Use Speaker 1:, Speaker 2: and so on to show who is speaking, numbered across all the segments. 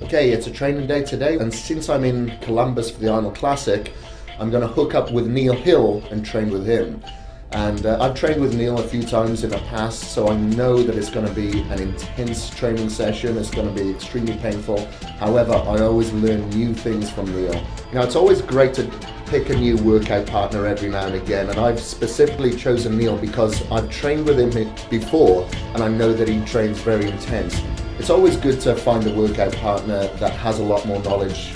Speaker 1: Okay, it's a training day today, and since I'm in Columbus for the Arnold Classic, I'm going to hook up with Neil Hill and train with him. And I've trained with Neil a few times in the past, so I know that it's going to be an intense training session. It's going to be extremely painful. However, I always learn new things from Neil. Now, it's always great to pick a new workout partner every now and again, and I've specifically chosen Neil because I've trained with him before, and I know that he trains very intense. It's always good to find a workout partner that has a lot more knowledge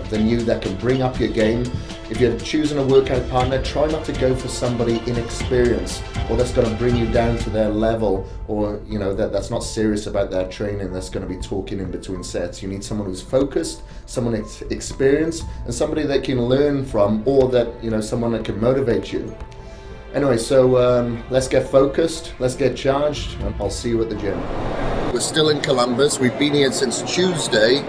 Speaker 1: than you, that can bring up your game. If you're choosing a workout partner, try not to go for somebody inexperienced or that's going to bring you down to their level, or that's not serious about their training, that's going to be talking in between sets. You need someone who's focused, someone experienced, and somebody that can learn from, or that someone that can motivate you. Anyway, so let's get focused, let's get charged, and I'll see you at the gym. We're still in Columbus. We've been here since Tuesday.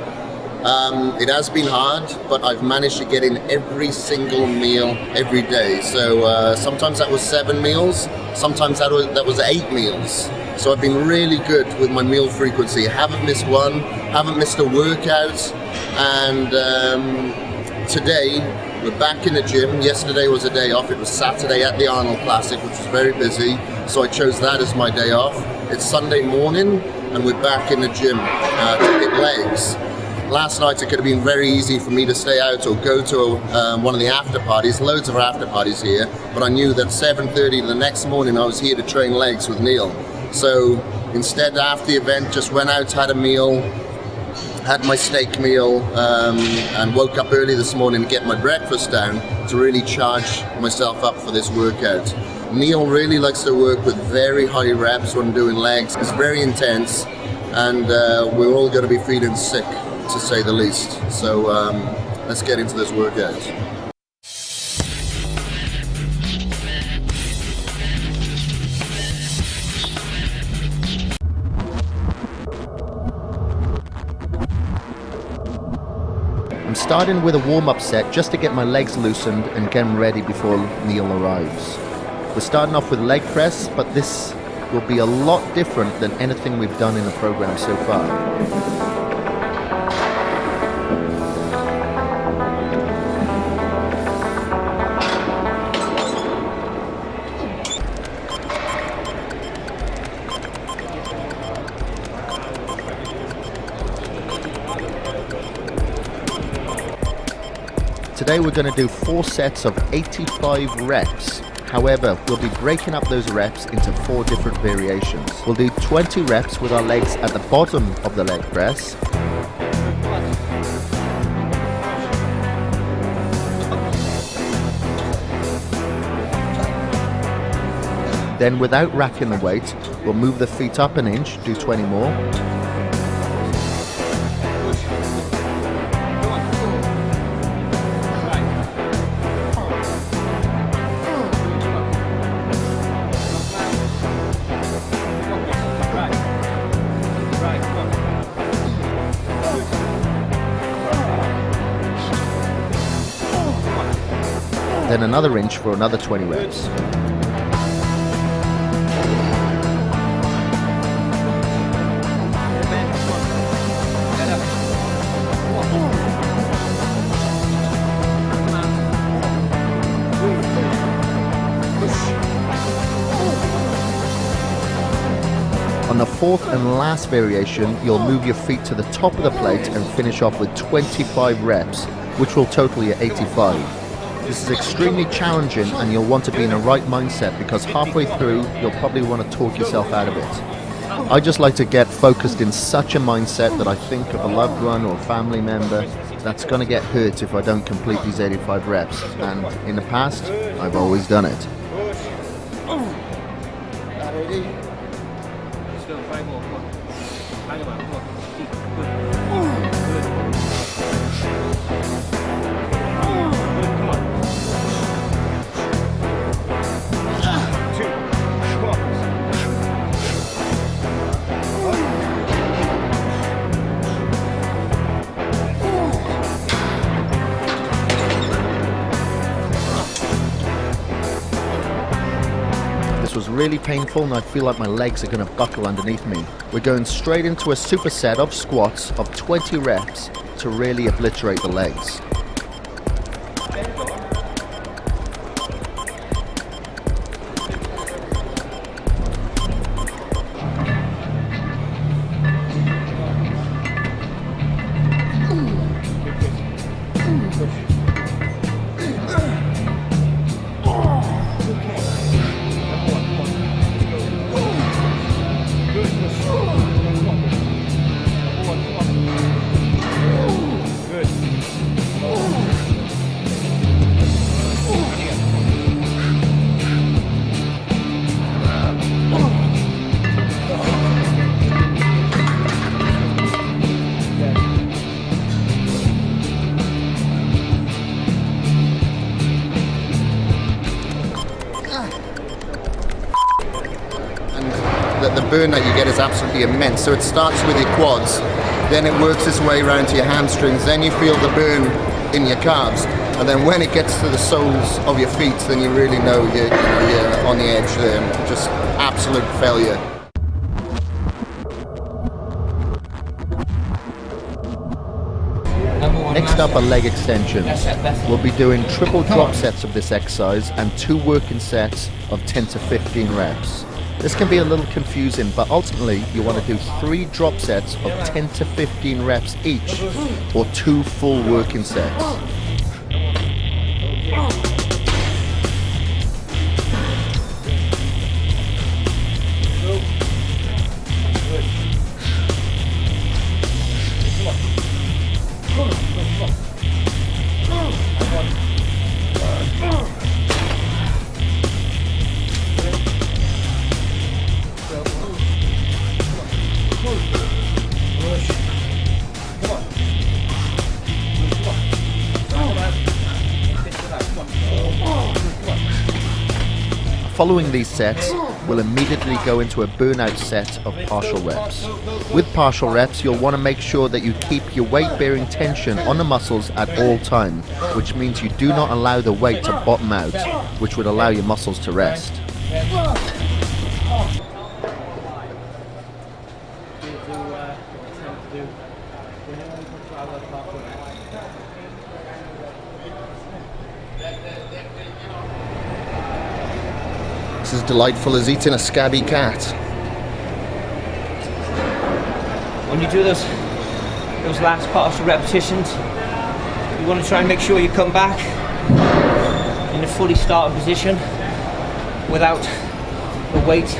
Speaker 1: It has been hard, but I've managed to get in every single meal every day. So sometimes that was 7 meals, sometimes that was 8 meals. So I've been really good with my meal frequency. Haven't missed one, haven't missed a workout. And today, we're back in the gym. Yesterday was a day off. It was Saturday at the Arnold Classic, which was very busy. So I chose that as my day off. It's Sunday morning, and we're back in the gym to hit legs. Last night it could have been very easy for me to stay out or go to one of the after parties, loads of after parties here, but I knew that 7:30 the next morning I was here to train legs with Neil. So instead, after the event, just went out, had a meal, had my steak meal, and woke up early this morning to get my breakfast down to really charge myself up for this workout. Neil really likes to work with very high reps when doing legs. It's very intense, and we're all going to be feeling sick, to say the least. So let's get into this workout. I'm starting with a warm-up set just to get my legs loosened and get them ready before Neil arrives. We're starting off with leg press, but this will be a lot different than anything we've done in the program so far. Today we're going to do 4 sets of 85 reps. However, we'll be breaking up those reps into 4 different variations. We'll do 20 reps with our legs at the bottom of the leg press. Then, without racking the weight, we'll move the feet up an inch, do 20 more. Then another inch for another 20 reps. On the 4th and last variation, you'll move your feet to the top of the plate and finish off with 25 reps, which will total you 85. This is extremely challenging, and you'll want to be in the right mindset, because halfway through you'll probably want to talk yourself out of it. I just like to get focused in such a mindset that I think of a loved one or a family member that's going to get hurt if I don't complete these 85 reps, and in the past I've always done it. really painful and I feel like my legs are going to buckle underneath me. We're going straight into a superset of squats of 20 reps to really obliterate the legs.
Speaker 2: The burn that you get is absolutely immense. So it starts with your quads, then it works its way around to your hamstrings, then you feel the burn in your calves, and then when it gets to the soles of your feet, then you really know you're on the edge there. Just absolute failure.
Speaker 1: Next up, a leg extension. We'll be doing triple drop sets of this exercise and 2 working sets of 10 to 15 reps. This can be a little confusing, but ultimately you want to do 3 drop sets of 10 to 15 reps each, or 2 full working sets. Following these sets, we'll immediately go into a burnout set of partial reps. With partial reps, you'll want to make sure that you keep your weight-bearing tension on the muscles at all times, which means you do not allow the weight to bottom out, which would allow your muscles to rest.
Speaker 2: It's as delightful as eating a scabby cat.
Speaker 3: When you do those last partial repetitions, you want to try and make sure you come back in a fully started position without the weight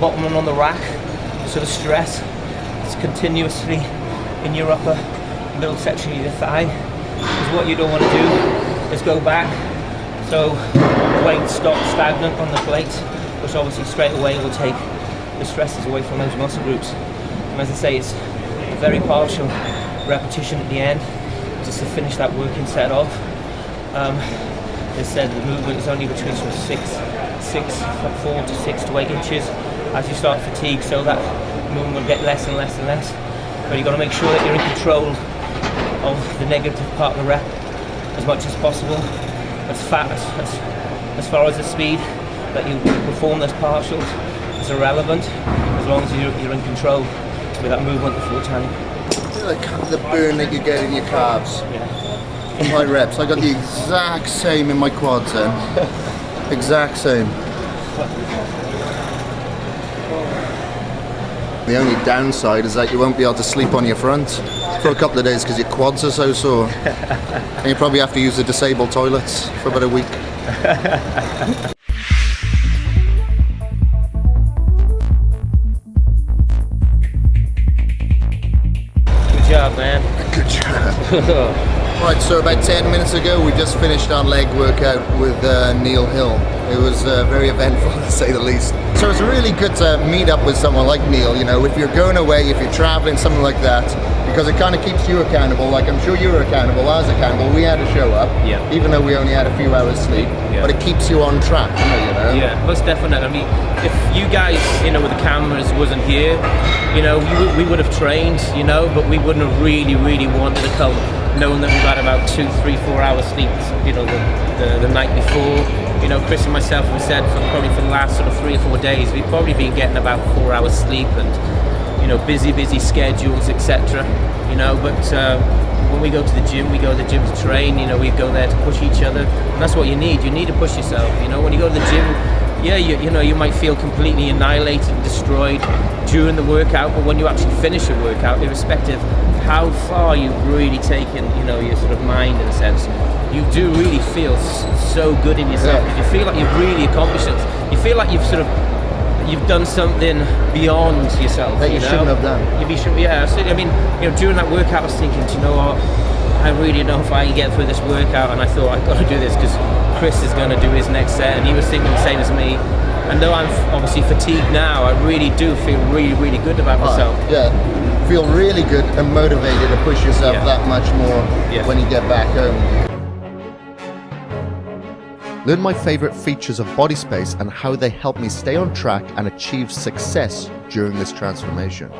Speaker 3: bottoming on the rack, so the stress is continuously in your upper middle section of your thigh. Because what you don't want to do is go back so weight stops stagnant on the plate, which obviously straight away will take the stresses away from those muscle groups. And as I say, it's a very partial repetition at the end, just to finish that working set off. They said the movement is only between sort of 4 to 6 to 8 inches as you start fatigue, so that movement will get less and less and less. But you've got to make sure that you're in control of the negative part of the rep as much as possible. As far as the speed that you perform those partials is irrelevant, as long as you're in control with that movement the full time.
Speaker 2: The burn that you get in your calves from high reps. I got the exact same in my quads then. Exact same. The only downside is that you won't be able to sleep on your front for a couple of days because your quads are so sore. And you probably have to use the disabled toilets for about a week.
Speaker 3: Good job, man.
Speaker 2: Good job. Right, so about 10 minutes ago we just finished our leg workout with Neil Hill. It was very eventful to say the least. So it's really good to meet up with someone like Neil. You know, if you're going away, if you're traveling, something like that, because it kind of keeps you accountable. Like I'm sure you were accountable, I was accountable. We had to show up, even though we only had a few hours sleep. But it keeps you on track, you know.
Speaker 3: Yeah, most definitely. I mean, if you guys, you know, with the cameras wasn't here, you know, we would have trained, you know, but we wouldn't have really wanted to come, knowing that we've had about 2, 3, 4 hours sleep, you know, the night before. You know, Kris and myself have said probably for the last sort of 3 or 4 days, we've probably been getting about 4 hours sleep, and, you know, busy schedules, etc. You know, but when we go to the gym, we go to the gym to train. You know, we go there to push each other, and that's what you need. You need to push yourself. You know, when you go to the gym, yeah, you know, you might feel completely annihilated and destroyed during the workout, but when you actually finish your workout, irrespective how far you've really taken, you know, your sort of mind in a sense, you do really feel so good in yourself. You feel like you've really accomplished it. You feel like you've done something beyond yourself
Speaker 2: that you shouldn't have done.
Speaker 3: So, I mean, you know, during that workout, I was thinking, do you know what? I really know if I can get through this workout, and I thought I've got to do this because Kris is going to do his next set, and he was thinking the same as me. And though I'm obviously fatigued now, I really do feel really good about myself.
Speaker 2: Feel really good and motivated to push yourself that much more when you get back home.
Speaker 1: Learn my favorite features of Body Space and how they help me stay on track and achieve success during this transformation.